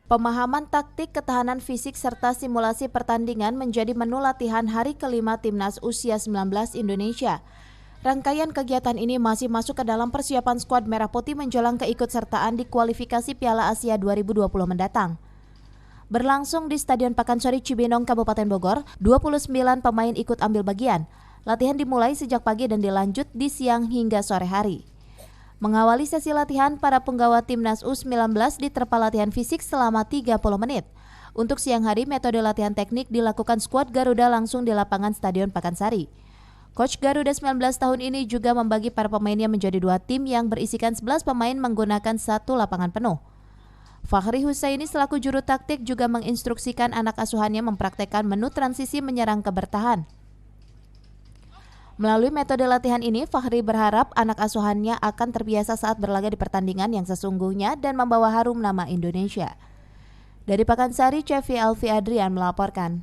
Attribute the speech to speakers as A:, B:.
A: Pemahaman taktik, ketahanan fisik, serta simulasi pertandingan menjadi menu latihan hari kelima Timnas Usia 19 Indonesia. Rangkaian kegiatan ini masih masuk ke dalam persiapan skuad Merah Putih menjelang keikutsertaan di kualifikasi Piala Asia 2020 mendatang. Berlangsung di Stadion Pakansari Cibinong, Kabupaten Bogor, 29 pemain ikut ambil bagian. Latihan dimulai sejak pagi dan dilanjut di siang hingga sore hari. Mengawali sesi latihan, para penggawa Timnas U19 diterpa latihan fisik selama 30 menit. Untuk siang hari, metode latihan teknik dilakukan skuad Garuda langsung di lapangan Stadion Pakansari. Coach Garuda 19 tahun ini juga membagi para pemainnya menjadi 2 tim yang berisikan 11 pemain menggunakan 1 lapangan penuh. Fakhri Husaini selaku juru taktik juga menginstruksikan anak asuhannya mempraktekkan menu transisi menyerang ke bertahan. Melalui metode latihan ini, Fakhri berharap anak asuhannya akan terbiasa saat berlaga di pertandingan yang sesungguhnya dan membawa harum nama Indonesia. Dari Pakansari, Cevi Alfi Adrian melaporkan.